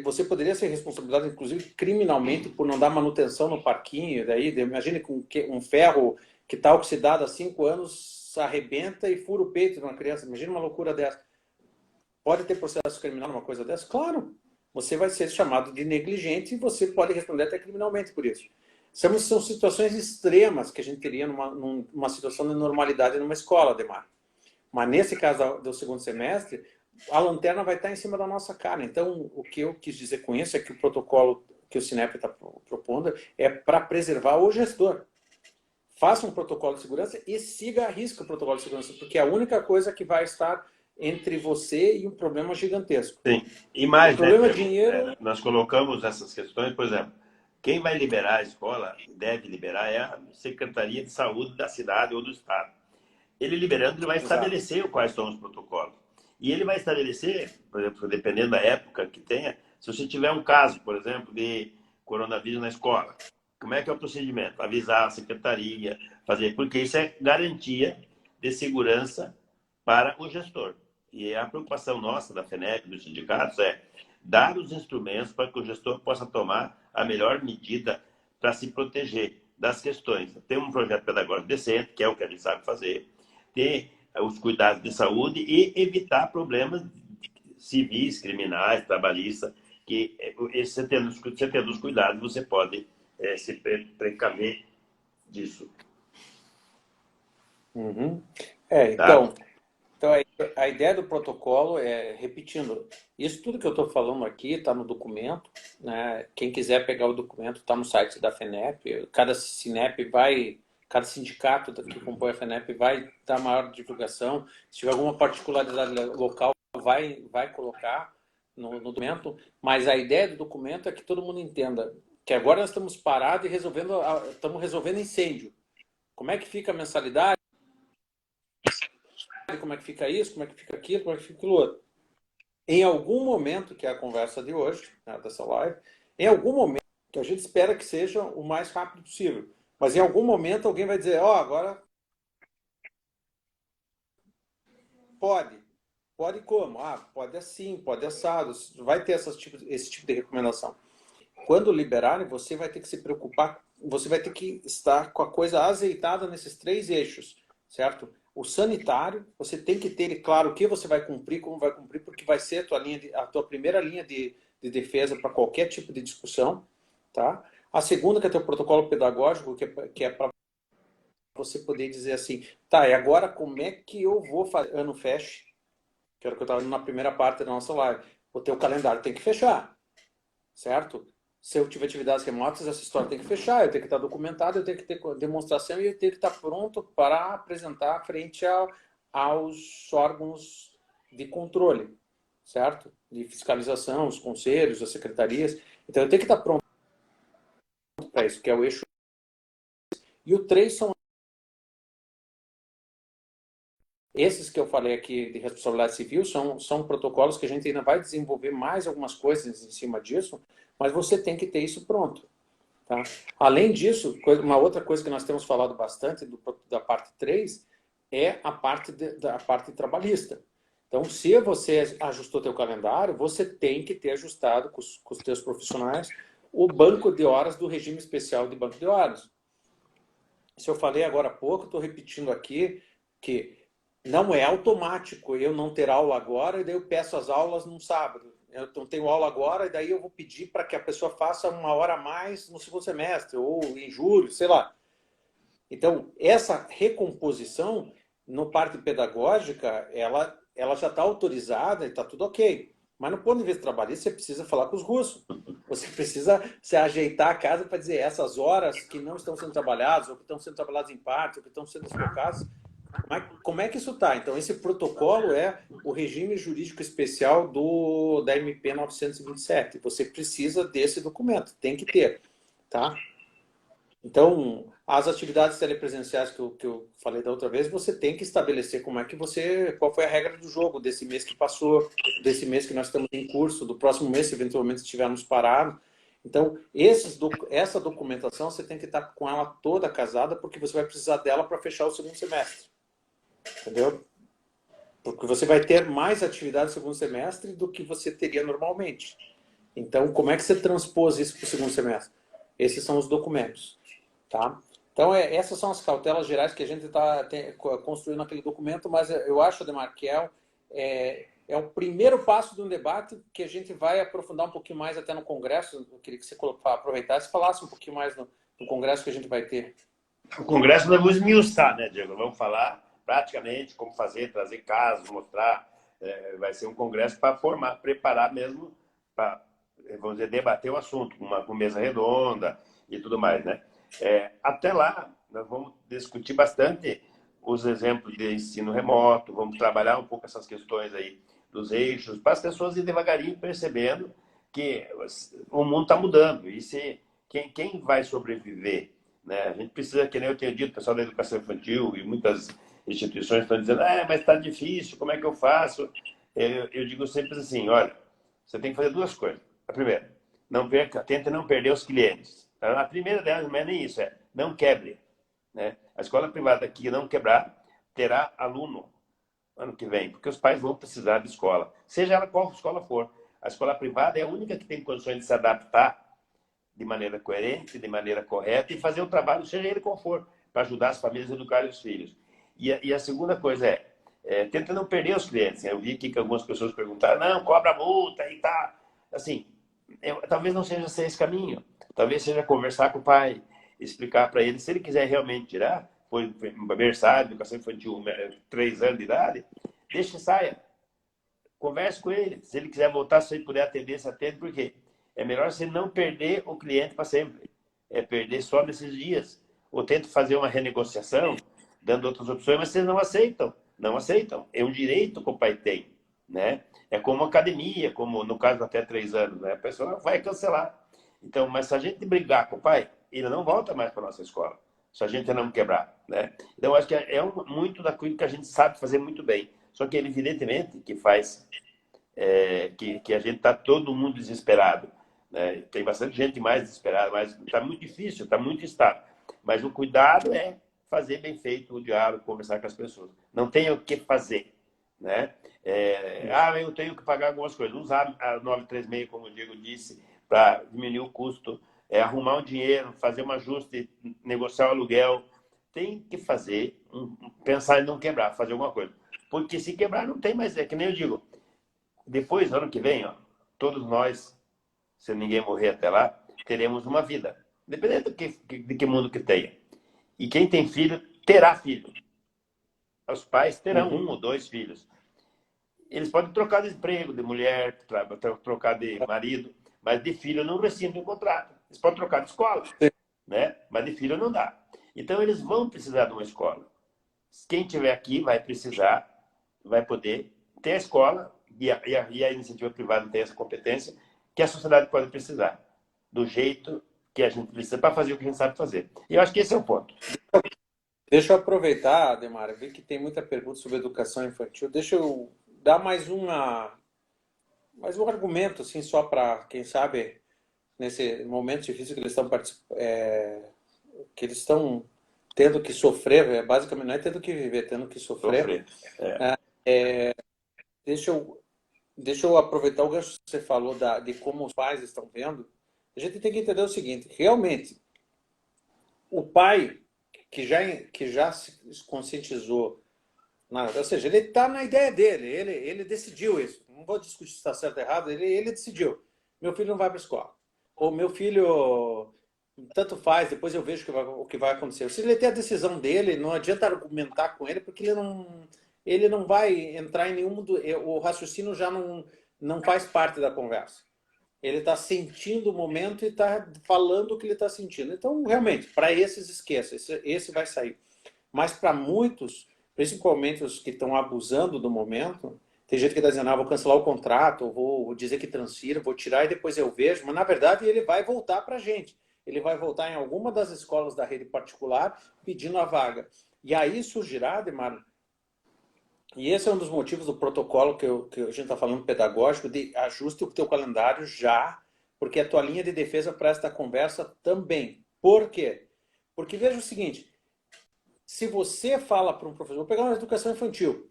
você poderia ser responsabilizado, inclusive, criminalmente, por não dar manutenção no parquinho. Daí, imagine com um ferro que está oxidado há 5 anos, arrebenta e fura o peito de uma criança. Imagina uma loucura dessa. Pode ter processo criminal numa coisa dessa? Claro. Você vai ser chamado de negligente e você pode responder até criminalmente por isso. São situações extremas que a gente teria numa situação de normalidade numa escola, Ademar. Mas nesse caso do segundo semestre, a lanterna vai estar em cima da nossa cara. Então, o que eu quis dizer com isso é que o protocolo que o Sinep está propondo é para preservar o gestor. Faça um protocolo de segurança e siga a risca o protocolo de segurança, porque é a única coisa que vai estar entre você e um problema gigantesco. Sim. E mais, o problema né, é dinheiro. nós colocamos essas questões, por exemplo, quem vai liberar a escola, deve liberar, é a Secretaria de Saúde da cidade ou do estado. Ele liberando, ele vai estabelecer quais são os protocolos. E ele vai estabelecer, por exemplo, dependendo da época que tenha, se você tiver um caso, por exemplo, de coronavírus na escola, como é que é o procedimento? Avisar a secretaria, fazer, porque isso é garantia de segurança para o gestor. E a preocupação nossa, da FENEP, dos sindicatos, é dar os instrumentos para que o gestor possa tomar a melhor medida para se proteger das questões. Tem um projeto pedagógico decente, que é o que a gente sabe fazer, ter os cuidados de saúde e evitar problemas civis, criminais, trabalhistas, que você tendo os cuidados, você pode se precaver disso. Uhum. Tá? Então, a ideia do protocolo é, repetindo, isso tudo que eu estou falando aqui está no documento, né? Quem quiser pegar o documento está no site da FENEP, cada sindicato que compõe a FENEP vai dar maior divulgação, se tiver alguma particularidade local vai colocar no documento, mas a ideia do documento é que todo mundo entenda que agora nós estamos parados e estamos resolvendo incêndio. Como é que fica a mensalidade? Como é que fica isso, como é que fica aquilo, como é que fica aquilo outro. Em algum momento, que é a conversa de hoje, né, dessa live, em algum momento, que a gente espera que seja o mais rápido possível, mas em algum momento alguém vai dizer, agora pode. Pode como? Ah, pode assim, pode assado. Vai ter esse tipo de recomendação. Quando liberarem, você vai ter que se preocupar, você vai ter que estar com a coisa azeitada nesses 3 eixos, certo? O sanitário, você tem que ter claro o que você vai cumprir, como vai cumprir, porque vai ser a tua primeira linha de defesa para qualquer tipo de discussão, tá? A segunda, que é o teu protocolo pedagógico, que é para você poder dizer assim, tá, e agora como é que eu vou fazer ano feche, que era o que eu estava na primeira parte da nossa live. O teu calendário tem que fechar, certo? Se eu tiver atividades remotas, essa história tem que fechar, eu tenho que estar documentado, eu tenho que ter demonstração e eu tenho que estar pronto para apresentar frente aos órgãos de controle, certo? De fiscalização, os conselhos, as secretarias. Então eu tenho que estar pronto para isso, que é o eixo. E o 3 são esses que eu falei aqui de responsabilidade civil, são protocolos que a gente ainda vai desenvolver mais algumas coisas em cima disso, mas você tem que ter isso pronto. Tá? Além disso, uma outra coisa que nós temos falado bastante da parte 3 é da parte trabalhista. Então, se você ajustou teu calendário, você tem que ter ajustado com os teus profissionais o banco de horas do regime especial de banco de horas. Se eu falei agora há pouco, estou repetindo aqui que não é automático eu não ter aula agora e daí eu peço as aulas num sábado. Eu não tenho aula agora e daí eu vou pedir para que a pessoa faça 1 hora a mais no segundo semestre ou em julho, sei lá. Então, essa recomposição no parte pedagógica, ela já está autorizada e está tudo ok. Mas no ponto de vista trabalhista, você precisa falar com os russos. Você precisa se ajeitar a casa para dizer essas horas que não estão sendo trabalhadas, ou que estão sendo trabalhadas em parte, ou que estão sendo deslocadas, como é que isso está? Então, esse protocolo é o regime jurídico especial da MP 927. Você precisa desse documento, tem que ter. Tá? Então, as atividades telepresenciais que eu falei da outra vez, você tem que estabelecer qual foi a regra do jogo desse mês que passou, desse mês que nós estamos em curso, do próximo mês, se eventualmente estivermos parados. Então, essa documentação você tem que estar com ela toda casada, porque você vai precisar dela para fechar o segundo semestre. Entendeu? Porque você vai ter mais atividade no segundo semestre do que você teria normalmente. Então, como é que você transpôs isso para o segundo semestre? Esses são os documentos. Tá? Então, essas são as cautelas gerais que a gente está construindo naquele documento, mas eu acho, Ademar, que é o primeiro passo de um debate que a gente vai aprofundar um pouquinho mais até no Congresso. Eu queria que você aproveitasse e falasse um pouquinho mais no Congresso que a gente vai ter. O Congresso nós vamos esmiuçar, né, Diego? Vamos falar praticamente como fazer, trazer casos, mostrar. Vai ser um congresso para formar, preparar mesmo, para, vamos dizer, debater o assunto, com mesa redonda e tudo mais, né? Até lá, nós vamos discutir bastante os exemplos de ensino remoto, vamos trabalhar um pouco essas questões aí dos eixos, para as pessoas ir devagarinho percebendo que o mundo está mudando. E quem vai sobreviver, né? A gente precisa, que nem eu tenho dito, o pessoal da educação infantil e muitas instituições estão dizendo, mas está difícil, como é que eu faço? Eu digo sempre assim, olha, você tem que fazer 2 coisas. A primeira, tenta não perder os clientes. A primeira delas não é nem isso, não quebre. Né? A escola privada que não quebrar terá aluno ano que vem, porque os pais vão precisar de escola, seja ela qual escola for. A escola privada é a única que tem condições de se adaptar de maneira coerente, de maneira correta e fazer o trabalho, seja ele qual for, para ajudar as famílias a educar os filhos. E a segunda coisa tenta não perder os clientes. Eu vi aqui que algumas pessoas perguntaram, não, cobra multa e tá. Assim, talvez não seja esse caminho. Talvez seja conversar com o pai, explicar para ele, se ele quiser realmente tirar, foi berçário, educação infantil, 3 anos de idade, deixa que saia. Converse com ele. Se ele quiser voltar, se ele puder atender, se atende, por quê? É melhor você não perder o cliente para sempre. É perder só nesses dias. Ou tenta fazer uma renegociação, dando outras opções, mas vocês não aceitam. Não aceitam. É um direito que o pai tem. Né? É como academia, como no caso até 3 anos. Né? A pessoa vai cancelar. Então, mas se a gente brigar com o pai, ele não volta mais para a nossa escola. Se a gente não quebrar. Né? Então, acho que muito daquilo que a gente sabe fazer muito bem. Só que ele, evidentemente, que faz que a gente está todo mundo desesperado. Né? Tem bastante gente mais desesperada, mas está muito difícil, está muito instável. Mas o cuidado é fazer bem feito o diálogo, conversar com as pessoas. Não tem o que fazer. né? Eu tenho que pagar algumas coisas. Usar a 936, como o Diego disse, para diminuir o custo, arrumar um dinheiro, fazer um ajuste, negociar o aluguel. Tem que fazer, pensar em não quebrar, fazer alguma coisa. Porque se quebrar, não tem mais. É que nem eu digo, depois, ano que vem, ó, todos nós, se ninguém morrer até lá, teremos uma vida. Dependendo de que mundo que tenha. E quem tem filho, terá filho. Os pais terão um ou dois filhos. Eles podem trocar de emprego, de mulher, trocar de marido, mas de filho não rescindem o contrato. Eles podem trocar de escola, né? Mas de filho não dá. Então, eles vão precisar de uma escola. Quem estiver aqui vai precisar, vai poder ter a escola, e a iniciativa privada tem essa competência, que a sociedade pode precisar, do jeito que a gente precisa para fazer o que a gente sabe fazer. E eu acho que esse é o ponto. Deixa eu aproveitar, Ademar, eu vi que tem muita pergunta sobre educação infantil. Deixa eu dar mais um argumento, assim, só para, quem sabe, nesse momento difícil que eles estão que eles estão tendo que sofrer, basicamente não é tendo que viver, tendo que sofrer. Deixa eu aproveitar o gancho que você falou de como os pais estão vendo. A gente tem que entender o seguinte, realmente, o pai que já se conscientizou, ou seja, ele está na ideia dele, ele decidiu isso. Não vou discutir se está certo ou errado, ele decidiu. Meu filho não vai para a escola. Ou meu filho, tanto faz, depois eu vejo o que vai acontecer. Se ele tem a decisão dele, não adianta argumentar com ele, porque ele não vai entrar em nenhum... O raciocínio já não faz parte da conversa. Ele está sentindo o momento e está falando o que ele está sentindo. Então, realmente, para esses, esqueça. Esse vai sair. Mas para muitos, principalmente os que estão abusando do momento, tem gente que está dizendo, vou cancelar o contrato, vou dizer que transfiro, vou tirar e depois eu vejo. Mas, na verdade, ele vai voltar para a gente. Ele vai voltar em alguma das escolas da rede particular pedindo a vaga. E aí surgirá, Ademar, e esse é um dos motivos do protocolo que a gente está falando pedagógico, de ajuste o teu calendário já, porque a tua linha de defesa para esta conversa também. Por quê? Porque veja o seguinte, se você fala para um professor, vou pegar uma educação infantil,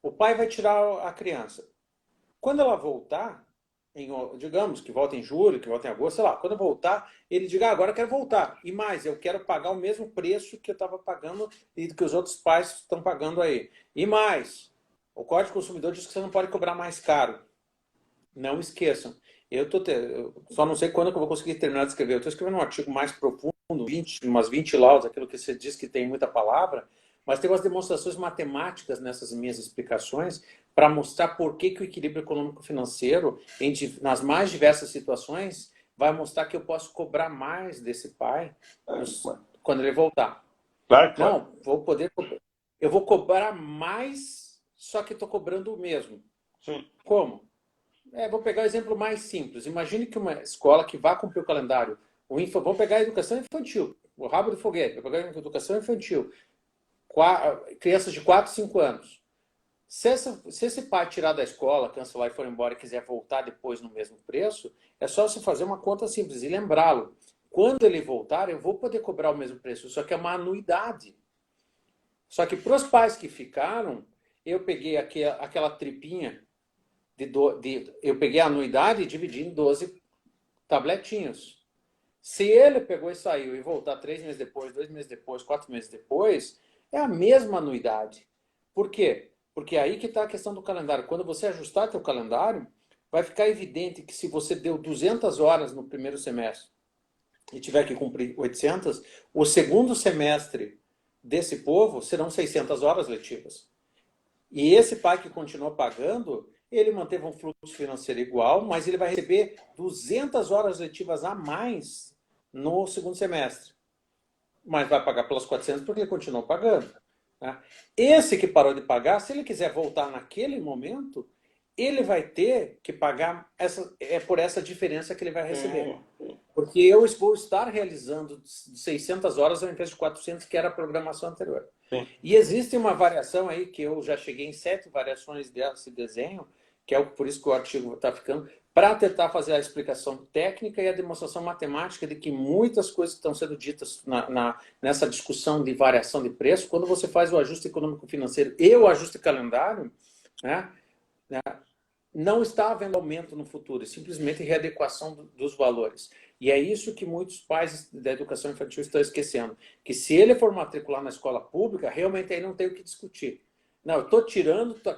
o pai vai tirar a criança. Quando ela voltar, digamos que volta em julho, que volta em agosto, sei lá, quando voltar, ele diga, agora eu quero voltar. E mais, eu quero pagar o mesmo preço que eu estava pagando e que os outros pais estão pagando aí. E mais, o Código do Consumidor diz que você não pode cobrar mais caro. Não esqueçam. Eu só não sei quando que eu vou conseguir terminar de escrever. Eu estou escrevendo um artigo mais profundo, umas 20 laudas, aquilo que você diz que tem muita palavra, mas tem umas demonstrações matemáticas nessas minhas explicações para mostrar por que o equilíbrio econômico-financeiro, nas mais diversas situações, vai mostrar que eu posso cobrar mais desse pai quando ele voltar. Claro. Não, eu vou cobrar mais, só que estou cobrando o mesmo. Sim. Como? Vou pegar o exemplo mais simples. Imagine que uma escola que vá cumprir o calendário, vamos pegar a educação infantil, o rabo do foguete, vou pegar a educação infantil, crianças de 4, 5 anos. Se esse pai tirar da escola, cancelar e for embora e quiser voltar depois no mesmo preço, é só você fazer uma conta simples e lembrá-lo. Quando ele voltar, eu vou poder cobrar o mesmo preço, só que é uma anuidade. Só que para os pais que ficaram, eu peguei aquela tripinha, eu peguei a anuidade e dividi em 12 tabletinhos. Se ele pegou e saiu e voltar 3 meses depois, 2 meses depois, 4 meses depois, é a mesma anuidade. Por quê? Porque é aí que está a questão do calendário. Quando você ajustar teu calendário, vai ficar evidente que se você deu 200 horas no primeiro semestre e tiver que cumprir 800, o segundo semestre desse povo serão 600 horas letivas. E esse pai que continua pagando, ele manteve um fluxo financeiro igual, mas ele vai receber 200 horas letivas a mais no segundo semestre. Mas vai pagar pelas 400 porque ele continuou pagando. Né? Esse que parou de pagar, se ele quiser voltar naquele momento, ele vai ter que pagar por essa diferença que ele vai receber. Porque eu vou estar realizando 600 horas ao invés de 400, que era a programação anterior. Sim. E existe uma variação aí, que eu já cheguei em 7 variações desse desenho, que é por isso que o artigo está ficando, para tentar fazer a explicação técnica e a demonstração matemática de que muitas coisas que estão sendo ditas nessa discussão de variação de preço, quando você faz o ajuste econômico-financeiro e o ajuste calendário, né? Não está havendo aumento no futuro, é simplesmente readequação dos valores. E é isso que muitos pais da educação infantil estão esquecendo, que se ele for matricular na escola pública, realmente aí não tem o que discutir. Não, eu estou tirando, tá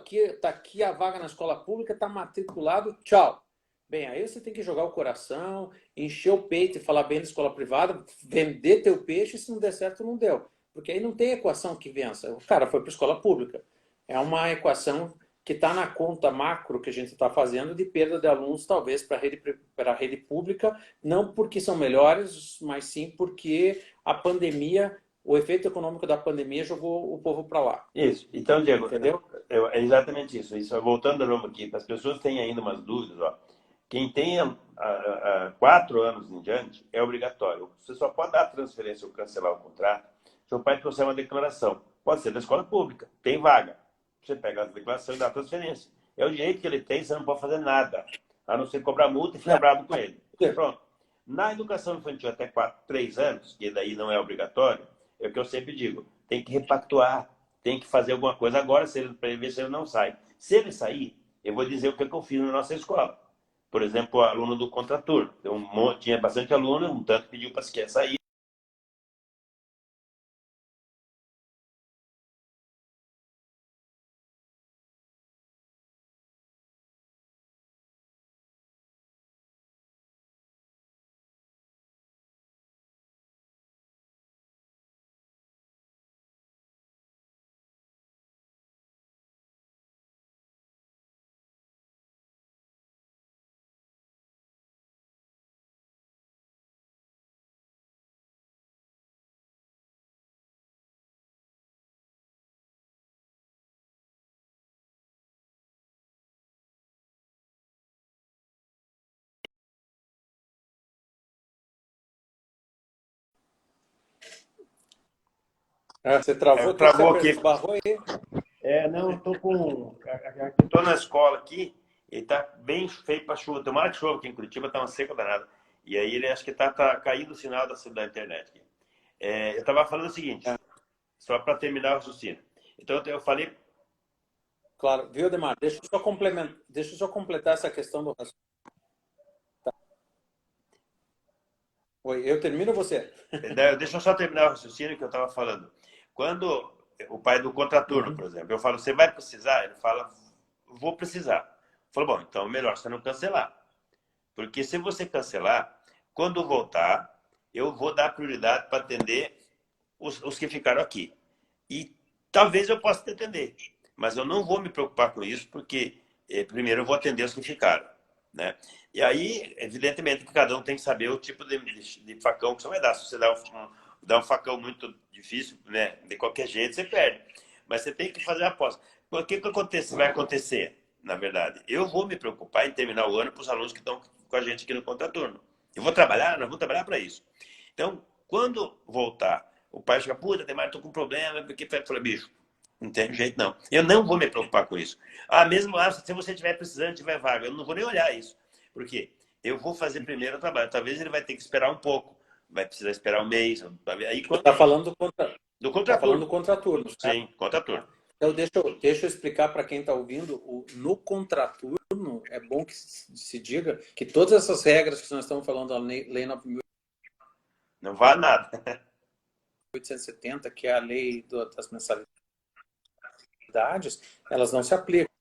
aqui a vaga na escola pública, está matriculado, tchau. Bem, aí você tem que jogar o coração, encher o peito e falar bem da escola privada, vender teu peixe, se não der certo, não deu. Porque aí não tem equação que vença. O cara foi para a escola pública. É uma equação que está na conta macro que a gente está fazendo de perda de alunos, talvez, para a rede pública, não porque são melhores, mas sim porque a pandemia, o efeito econômico da pandemia jogou o povo para lá. Isso. Então, Diego, entendeu? É exatamente isso. Isso voltando de novo aqui, para as pessoas têm ainda umas dúvidas, ó. Quem tem 4 anos em diante é obrigatório. Você só pode dar a transferência ou cancelar o contrato se o pai trouxer uma declaração. Pode ser da escola pública, tem vaga. Você pega a declaração e dá a transferência. É o direito que ele tem, você não pode fazer nada, a não ser cobrar multa e ficar bravo com ele. Pronto. Na educação infantil até 3 anos, que daí não é obrigatório, é o que eu sempre digo, tem que repactuar, tem que fazer alguma coisa agora para ele ver se ele não sai. Se ele sair, eu vou dizer o que eu fiz na nossa escola. Por exemplo, o aluno do contraturno. Tinha bastante aluno, um tanto pediu para sair. Você travou, o que Travou você aqui. esbarrou aí? Não, eu tô com. Estou na escola aqui, e tá bem feio para chuva. Tomara que chova aqui em Curitiba, tá uma seca danada. E aí ele acho que tá caindo o sinal da internet aqui. Eu estava falando o seguinte, só para terminar o raciocínio. Então eu falei. Claro, viu, Demar? Deixa eu só completar essa questão do raciocínio. Tá. Oi, eu termino ou você? Deixa eu só terminar o raciocínio que eu estava falando. Quando o pai do contraturno, por exemplo, eu falo, você vai precisar? Ele fala, vou precisar. Eu falo, bom, então melhor você não cancelar. Porque se você cancelar, quando voltar, eu vou dar prioridade para atender os que ficaram aqui. E talvez eu possa te atender, mas eu não vou me preocupar com isso, porque primeiro eu vou atender os que ficaram. Né? E aí, evidentemente, que cada um tem que saber o tipo de facão que você vai dar. Se você dá um facão muito difícil, né? De qualquer jeito, você perde. Mas você tem que fazer a aposta. O que vai acontecer, na verdade? Eu vou me preocupar em terminar o ano para os alunos que estão com a gente aqui no contraturno. Eu vou trabalhar, nós vamos trabalhar para isso. Então, quando voltar, o pai chega, puta, Demar, tô com problema, porque eu falei, bicho, não tem jeito não. Eu não vou me preocupar com isso. Mesmo se você estiver precisando, tiver vaga, eu não vou nem olhar isso. Por quê? Eu vou fazer primeiro o trabalho. Talvez ele vai ter que esperar um pouco, vai precisar esperar um mês. Aí, Está falando do contraturno. Tá falando do contraturno. Sim, contraturno. Então, deixa eu explicar para quem está ouvindo. No contraturno, é bom que se diga que todas essas regras que nós estamos falando da Lei 9.870, não vale nada. que é a lei das mensalidades, elas não se aplicam.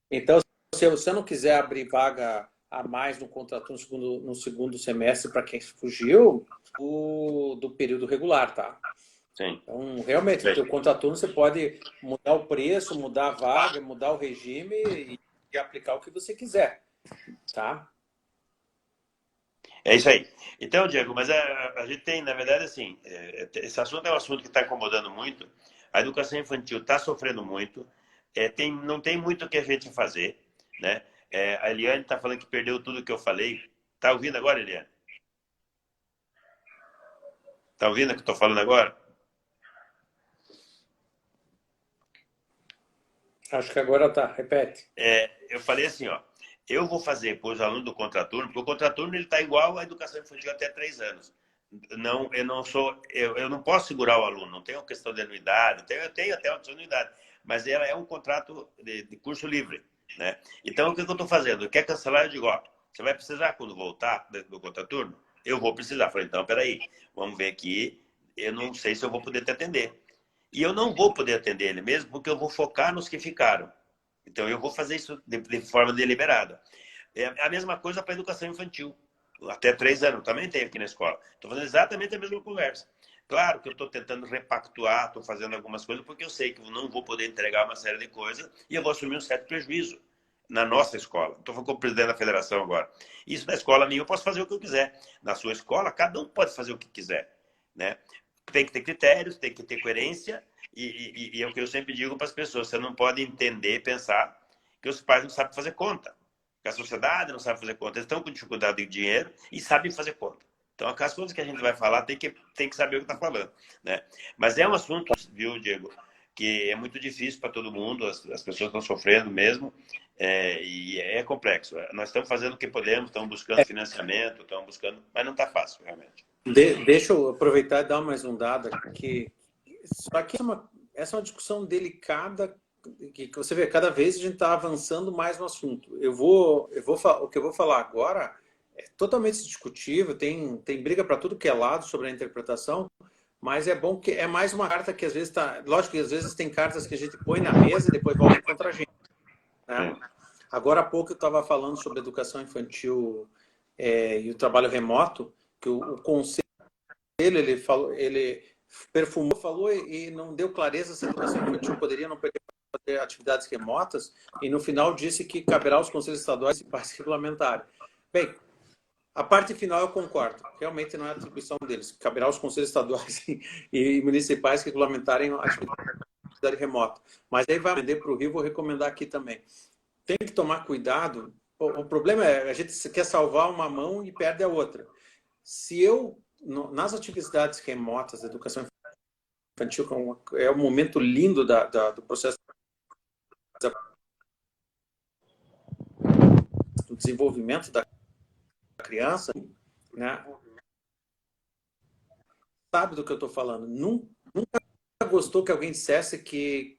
Então, se você não quiser abrir vaga a mais no contraturno no segundo semestre para quem fugiu, do período regular, tá? Sim. Então, realmente, o contraturno você pode mudar o preço, mudar a vaga, mudar o regime e aplicar o que você quiser, tá? É isso aí. Então, Diego, mas a gente tem, na verdade, assim, esse assunto é um assunto que está incomodando muito. A educação infantil está sofrendo muito. Não tem muito o que a gente fazer, né? A Eliane está falando que perdeu tudo que eu falei. Está ouvindo agora, Eliane? Está ouvindo o que eu estou falando agora? Acho que agora tá. Repete. Eu falei assim, ó. Eu vou fazer para os alunos do contraturno, porque o contraturno está igual à educação infantil até 3 anos. Eu não posso segurar o aluno, não tenho questão de anuidade, eu tenho até uma anuidade, mas ela é um contrato de curso livre, né? Então, o que eu estou fazendo? Quer cancelar? Eu digo, ó, você vai precisar quando voltar do contraturno? Eu vou precisar. Falei, então, peraí, vamos ver aqui, eu não sei se eu vou poder te atender. E eu não vou poder atender ele mesmo, porque eu vou focar nos que ficaram. Então, eu vou fazer isso de forma deliberada. É a mesma coisa para a educação infantil. Até 3 anos, também tem aqui na escola. Estou fazendo exatamente a mesma conversa. Claro que eu estou tentando repactuar, estou fazendo algumas coisas, porque eu sei que eu não vou poder entregar uma série de coisas e eu vou assumir um certo prejuízo na nossa escola. Estou falando como presidente da federação agora. Isso na escola minha eu posso fazer o que eu quiser. Na sua escola, cada um pode fazer o que quiser, né? Tem que ter critérios, tem que ter coerência e é o que eu sempre digo para as pessoas. Você não pode entender, pensar que os pais não sabem fazer conta. Que a sociedade não sabe fazer conta. Eles estão com dificuldade de dinheiro e sabem fazer conta. Então, as coisas que a gente vai falar tem que saber o que está falando, né? Mas é um assunto, viu, Diego, que é muito difícil para todo mundo, as pessoas estão sofrendo mesmo, e é complexo. Nós estamos fazendo o que podemos, estamos buscando financiamento, estamos buscando, mas não está fácil, realmente. Deixa eu aproveitar e dar mais um dado aqui. Só que essa é uma discussão delicada, que você vê, cada vez a gente está avançando mais no assunto. O que eu vou falar agora é totalmente discutível, tem briga para tudo que é lado sobre a interpretação, mas é bom que é mais uma carta que às vezes está... Lógico que às vezes tem cartas que a gente põe na mesa e depois volta contra a gente, né? Agora há pouco eu estava falando sobre educação infantil e o trabalho remoto, que o conselho ele perfumou, falou e não deu clareza se a educação infantil poderia ou não poderia fazer atividades remotas, e no final disse que caberá aos conselhos estaduais e partes regulamentares. Bem, a parte final eu concordo, realmente não é atribuição deles, caberá aos conselhos estaduais e municipais que regulamentarem a atividade remota. Mas aí vai vender para o Rio, vou recomendar aqui também. Tem que tomar cuidado, o problema é a gente quer salvar uma mão e perde a outra. Se eu, nas atividades remotas da educação infantil, que é um momento lindo do processo do desenvolvimento da criança, né? Sabe do que eu estou falando. Nunca gostou que alguém dissesse que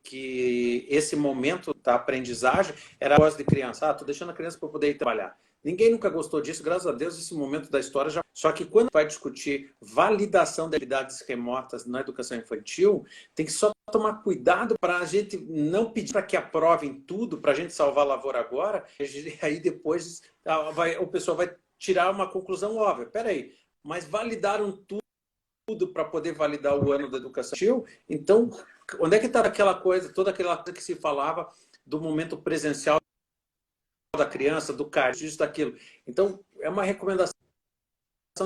esse momento da aprendizagem era a voz de criança. Estou deixando a criança para poder ir trabalhar. Ninguém nunca gostou disso, graças a Deus, esse momento da história já... Só que quando vai discutir validação de atividades remotas na educação infantil, tem que só tomar cuidado para a gente não pedir para que aprovem tudo, para a gente salvar a lavoura agora, e aí depois o pessoal vai tirar uma conclusão óbvia. Peraí, mas validaram tudo para poder validar o ano da educação infantil? Então, onde é que está aquela coisa, toda aquela coisa que se falava do momento presencial da criança, do CARD, isso, daquilo? Então, é uma recomendação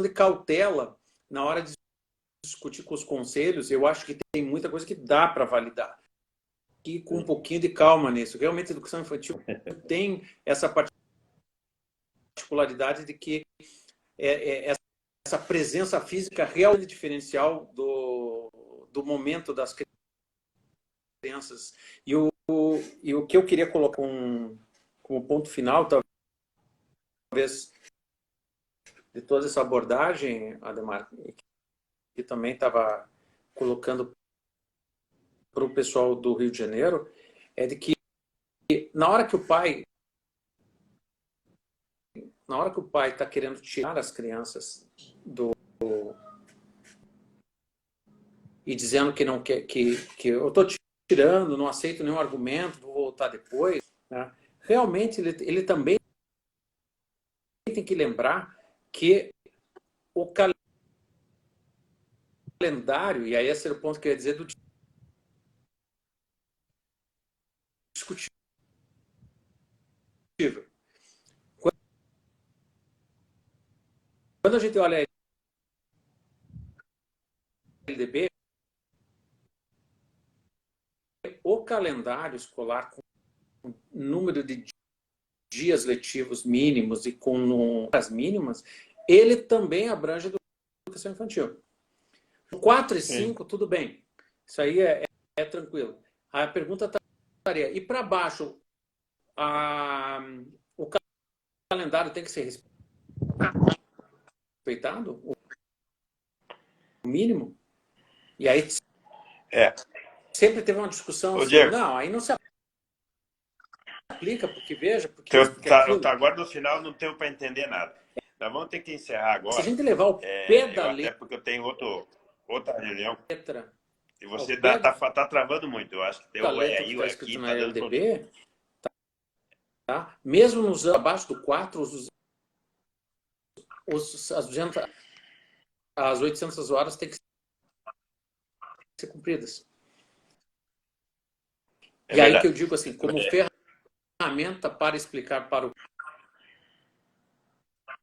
de cautela na hora de discutir com os conselhos. Eu acho que tem muita coisa que dá para validar. E com um pouquinho de calma nisso. Realmente, a educação infantil tem essa particularidade de que essa presença física realmente diferencial do momento das crianças. E o que eu queria colocar como ponto final, talvez, de toda essa abordagem, Ademar, que também estava colocando para o pessoal do Rio de Janeiro, é de que na hora que o pai está querendo tirar as crianças e dizendo que não quer, que eu estou tirando, não aceito nenhum argumento, vou voltar depois, né? Realmente ele também tem que lembrar que o calendário, e aí esse é o ponto que eu ia dizer do discutível. Quando a gente olha a LDB, o calendário escolar com número de dias letivos mínimos e com horas mínimas, ele também abrange a educação infantil. 4 e 5, tudo bem. Isso aí é tranquilo. A pergunta estaria, e para baixo, o calendário tem que ser respeitado? O mínimo? E aí, sempre teve uma discussão Ô, assim, Diego, não, aí não se aplica, porque veja, porque isso, porque aquilo. agora no final não tenho para entender nada. Nós vamos ter que encerrar Se a agora. gente levar ao pé da Até porque eu tenho outra reunião. letra, E ao você pé tá travando muito. Eu acho que tem da ou é letra que aí ou está é escrito aqui, na tá dando problema. LDB, tá? Mesmo nos abaixo do 4, as 200, as 800 horas têm que ser cumpridas. É E aí que eu verdade. digo assim, como ferramenta para explicar para o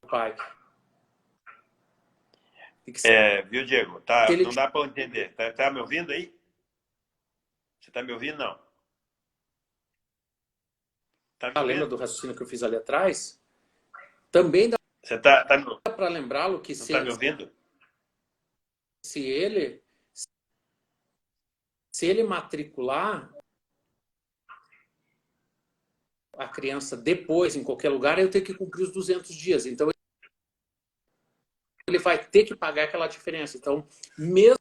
pai. Viu, Diego? Se ele Não dá para entender. Tá me ouvindo aí? Você tá me ouvindo? Não. Tá me lembra ouvindo? do raciocínio que eu fiz ali atrás, também dá Você para lembrá-lo que não tá me ouvindo? se ele se ele matricular a criança depois em qualquer lugar, eu tenho que cumprir os 200 dias. Então ele vai ter que pagar aquela diferença. Então, mesmo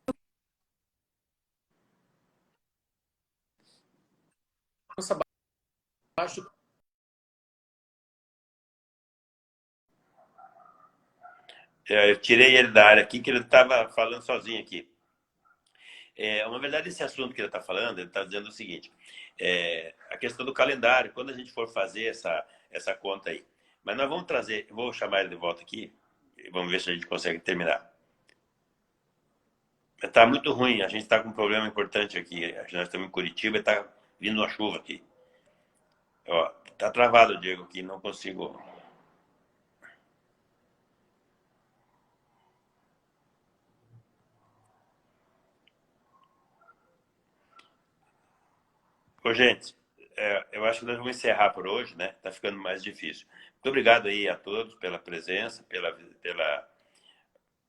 abaixo, Eu tirei ele da área aqui, que ele estava falando sozinho aqui. Na verdade, esse assunto que ele está falando, ele está dizendo o seguinte: a questão do calendário, quando a gente for fazer essa conta aí. Mas nós vamos trazer, vou chamar ele de volta aqui, e vamos ver se a gente consegue terminar. Está muito ruim, a gente está com um problema importante aqui. Nós estamos em Curitiba e está vindo uma chuva aqui. Ó, tá travado, Diego, aqui, não consigo. Ô, gente, eu acho que nós vamos encerrar por hoje, né? Tá ficando mais difícil. Muito obrigado aí a todos pela presença,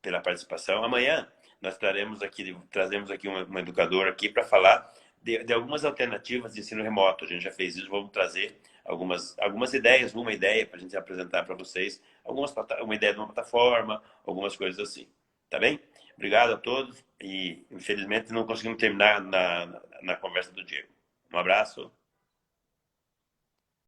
pela participação. Amanhã nós trazemos aqui uma educadora aqui para falar de algumas alternativas de ensino remoto. A gente já fez isso, vamos trazer algumas ideias, uma ideia para a gente apresentar para vocês, uma ideia de uma plataforma, algumas coisas assim. Tá bem? Obrigado a todos e, infelizmente, não conseguimos terminar na conversa do Diego. Um abraço.